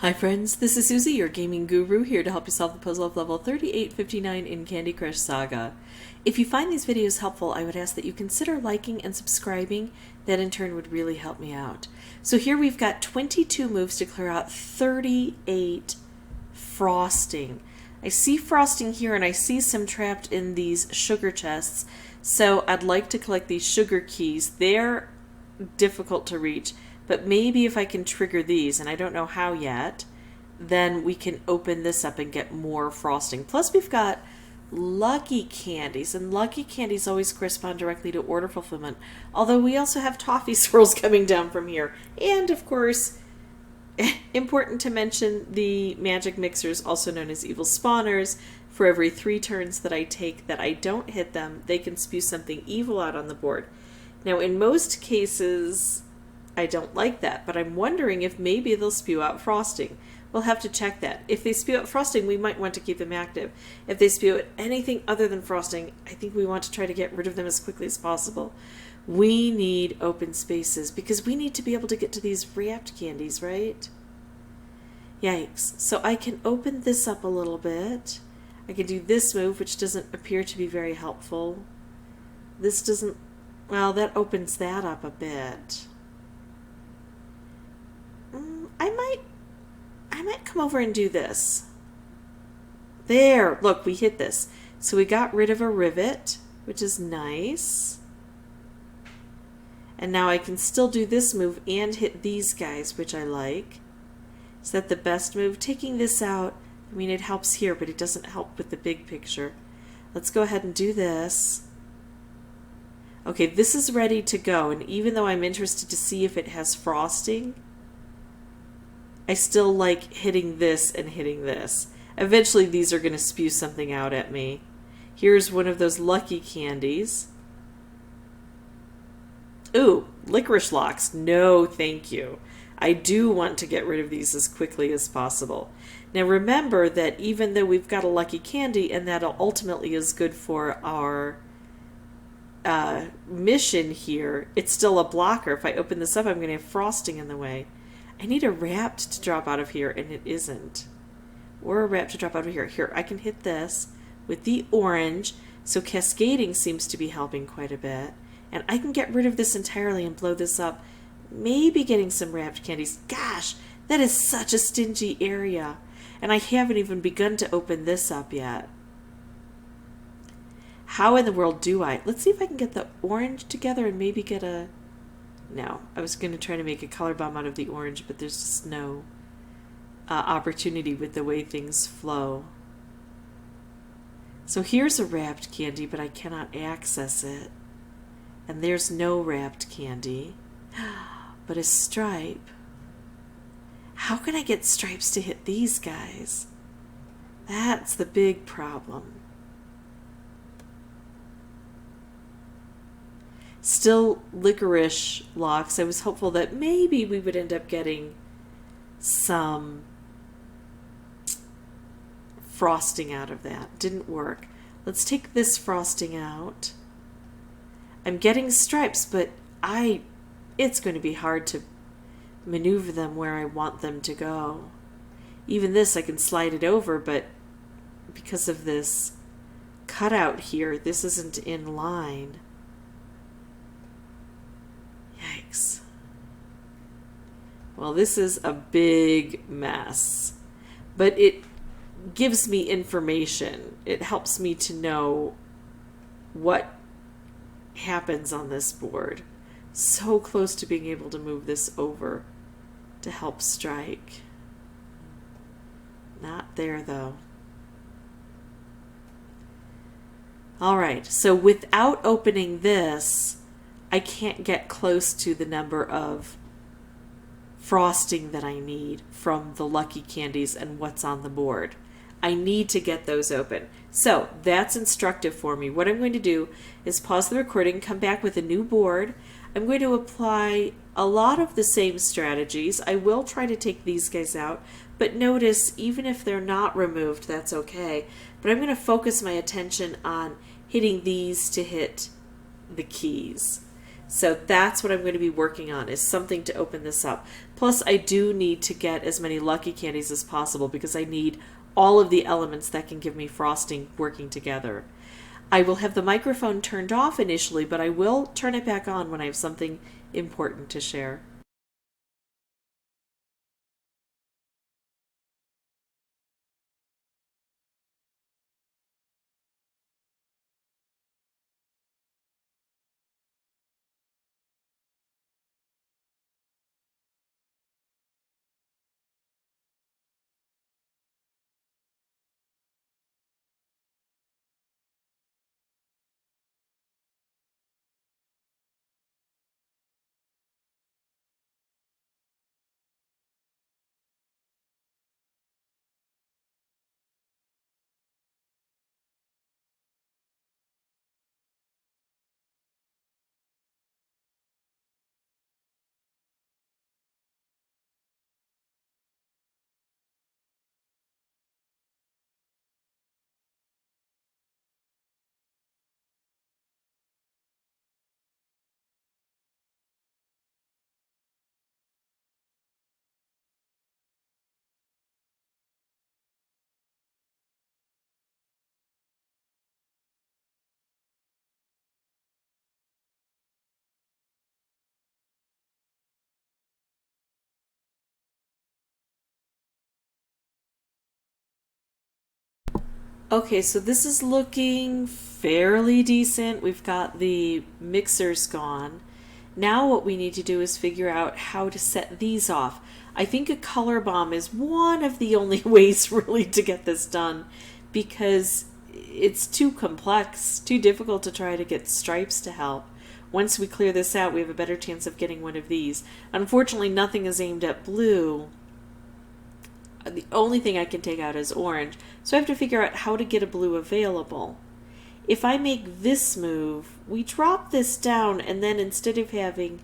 Hi friends, this is Suzy, your gaming guru, here to help you solve the puzzle of level 3859 in Candy Crush Saga. If you find these videos helpful, I would ask that you consider liking and subscribing. That in turn would really help me out. So here we've got 22 moves to clear out 38 frosting. I see frosting here and I see some trapped in these sugar chests, so I'd like to collect these sugar keys. They're difficult to reach. But maybe if I can trigger these, and I don't know how yet, then we can open this up and get more frosting. Plus we've got lucky candies, and lucky candies always correspond directly to order fulfillment. Although we also have toffee swirls coming down from here. And of course, important to mention the magic mixers, also known as evil spawners. For every 3 turns that I take that I don't hit them, they can spew something evil out on the board. Now in most cases, I don't like that, but I'm wondering if maybe they'll spew out frosting. We'll have to check that. If they spew out frosting, we might want to keep them active. If they spew out anything other than frosting, I think we want to try to get rid of them as quickly as possible. We need open spaces because we need to be able to get to these wrapped candies, right? Yikes. So I can open this up a little bit. I can do this move, which doesn't appear to be very helpful. This doesn't, well, that opens that up a bit. I might come over and do this. There, look, we hit this. So we got rid of a rivet, which is nice. And now I can still do this move and hit these guys, which I like. Is that the best move? Taking this out, I mean, it helps here, but it doesn't help with the big picture. Let's go ahead and do this. Okay, this is ready to go, and even though I'm interested to see if it has frosting, I still like hitting this and hitting this. Eventually these are going to spew something out at me. Here's one of those lucky candies. Ooh, licorice locks. No, thank you. I do want to get rid of these as quickly as possible. Now remember that even though we've got a lucky candy, and that ultimately is good for our mission here, it's still a blocker. If I open this up, I'm going to have frosting in the way. I need a wrapped to drop out of here, and it isn't. Or a wrap to drop out of here. Here, I can hit this with the orange, so cascading seems to be helping quite a bit. And I can get rid of this entirely and blow this up, maybe getting some wrapped candies. Gosh, that is such a stingy area. And I haven't even begun to open this up yet. How in the world do I? Let's see if I can get the orange together and maybe get a... No, I was going to try to make a color bomb out of the orange, but there's just no opportunity with the way things flow. So here's a wrapped candy, but I cannot access it. And there's no wrapped candy, but a stripe. How can I get stripes to hit these guys? That's the big problem. Still licorice locks. I was hopeful that maybe we would end up getting some frosting out of that. Didn't work. Let's take this frosting out. I'm getting stripes, but it's going to be hard to maneuver them where I want them to go. Even this, I can slide it over, but because of this cutout here, this isn't in line. Yikes. Well, this is a big mess, but it gives me information. It helps me to know what happens on this board. So close to being able to move this over to help strike. Not there, though. All right, so without opening this, I can't get close to the number of frosting that I need from the lucky candies and what's on the board. I need to get those open. So that's instructive for me. What I'm going to do is pause the recording, come back with a new board. I'm going to apply a lot of the same strategies. I will try to take these guys out, but notice even if they're not removed, that's okay. But I'm going to focus my attention on hitting these to hit the keys. So that's what I'm going to be working on, is something to open this up. Plus, I do need to get as many lucky candies as possible because I need all of the elements that can give me frosting working together. I will have the microphone turned off initially, but I will turn it back on when I have something important to share. Okay, so this is looking fairly decent. We've got the mixers gone. Now what we need to do is figure out how to set these off. I think a color bomb is one of the only ways really to get this done because it's too complex, too difficult to try to get stripes to help. Once we clear this out, we have a better chance of getting one of these. Unfortunately, nothing is aimed at blue. The only thing I can take out is orange, so I have to figure out how to get a blue available. If I make this move, we drop this down, and then instead of having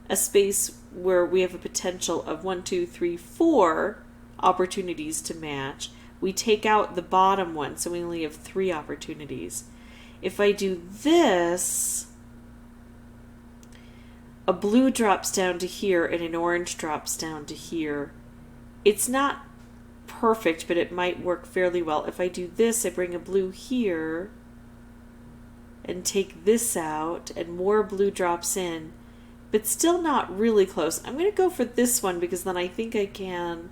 a space where we have a potential of 1, 2, 3, 4 opportunities to match, we take out the bottom one, so we only have 3 opportunities. If I do this, a blue drops down to here and an orange drops down to here. It's not perfect, but it might work fairly well. If I do this, I bring a blue here and take this out, and more blue drops in, but still not really close. I'm going to go for this one because then I think I can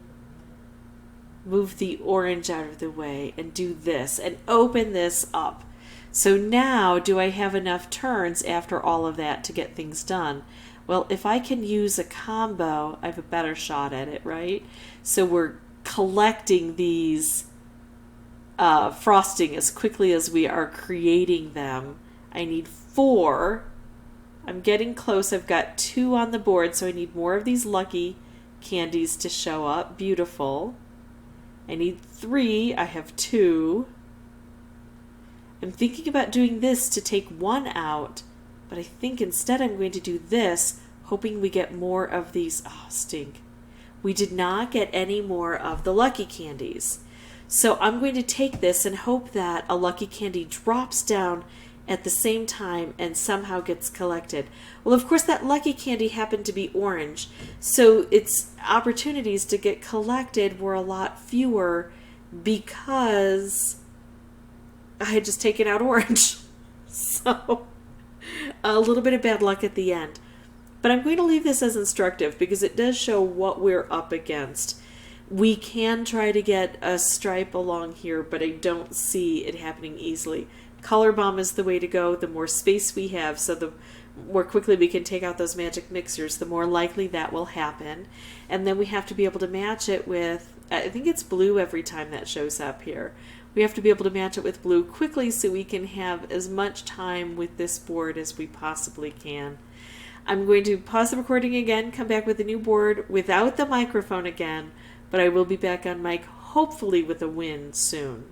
move the orange out of the way and do this and open this up. So now, do I have enough turns after all of that to get things done? Well, if I can use a combo, I have a better shot at it, right? So we're collecting these frosting as quickly as we are creating them. I need 4. I'm getting close. I've got 2 on the board, so I need more of these lucky candies to show up. Beautiful. I need 3. I have 2. I'm thinking about doing this to take 1 out, but I think instead I'm going to do this, hoping we get more of these. Oh, stink. We did not get any more of the lucky candies. So I'm going to take this and hope that a lucky candy drops down at the same time and somehow gets collected. Well, of course, that lucky candy happened to be orange, so its opportunities to get collected were a lot fewer because I had just taken out orange. So a little bit of bad luck at the end. But I'm going to leave this as instructive because it does show what we're up against. We can try to get a stripe along here, but I don't see it happening easily. Color bomb is the way to go. The more space we have, so the more quickly we can take out those magic mixers, the more likely that will happen. And then we have to be able to match it with, I think it's blue every time that shows up here. We have to be able to match it with blue quickly so we can have as much time with this board as we possibly can. I'm going to pause the recording again, come back with a new board without the microphone again, but I will be back on mic hopefully with a win soon.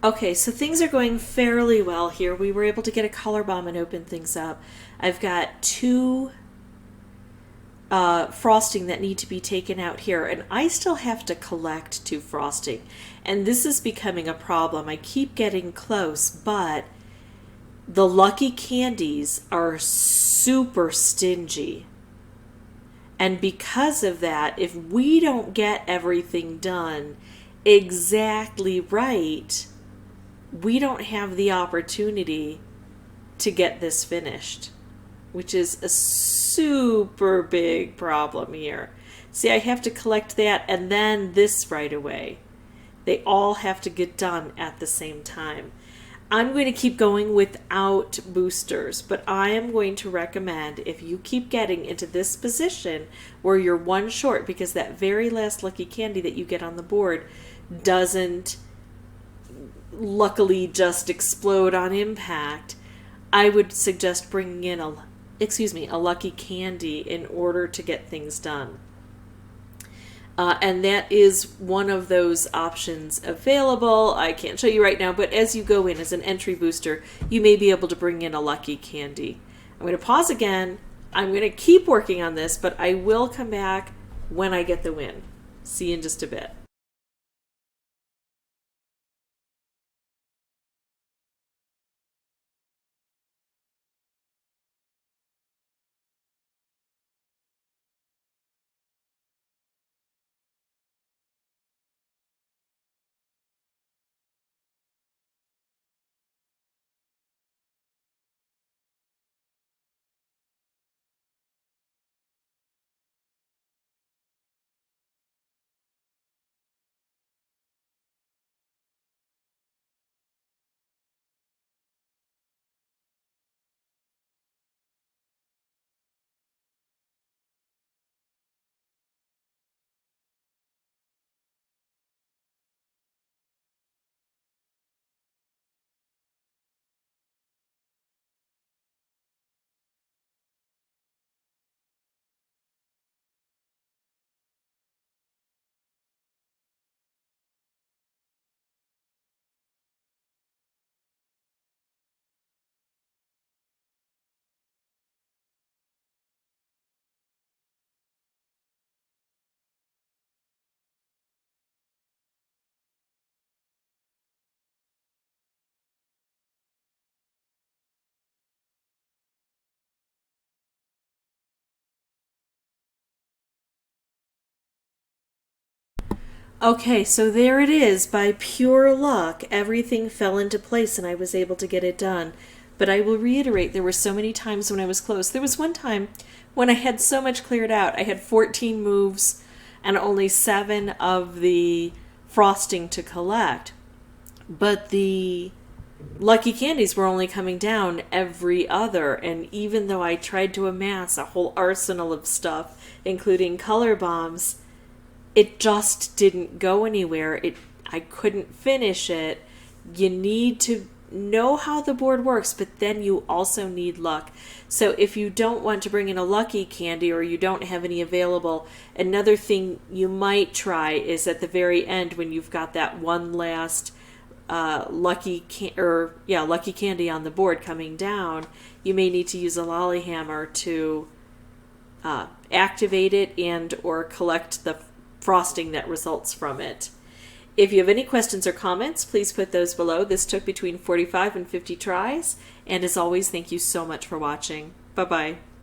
Okay, so things are going fairly well here. We were able to get a color bomb and open things up. I've got two frosting that need to be taken out here, and I still have to collect two frosting. And this is becoming a problem. I keep getting close, but the lucky candies are super stingy. And because of that, if we don't get everything done exactly right, we don't have the opportunity to get this finished, which is a super big problem here. See, I have to collect that and then this right away. They all have to get done at the same time. I'm going to keep going without boosters, but I am going to recommend, if you keep getting into this position where you're one short because that very last lucky candy that you get on the board doesn't luckily just explode on impact, I would suggest bringing in a lucky candy in order to get things done. And that is one of those options available. I can't show you right now, but as you go in as an entry booster, you may be able to bring in a lucky candy. I'm going to pause again. I'm going to keep working on this, but I will come back when I get the win. See you in just a bit. Okay, so there it is. By pure luck, everything fell into place and I was able to get it done. But I will reiterate, there were so many times when I was close. There was one time when I had so much cleared out. I had 14 moves and only 7 of the frosting to collect. But the lucky candies were only coming down every other. And even though I tried to amass a whole arsenal of stuff, including color bombs, it just didn't go anywhere. I couldn't finish it. You need to know how the board works, but then you also need luck. So if you don't want to bring in a lucky candy or you don't have any available, another thing you might try is at the very end when you've got that one last lucky candy on the board coming down, you may need to use a lollyhammer to activate it and or collect the frosting that results from it. If you have any questions or comments, please put those below. This took between 45 and 50 tries. And as always, thank you so much for watching. Bye-bye.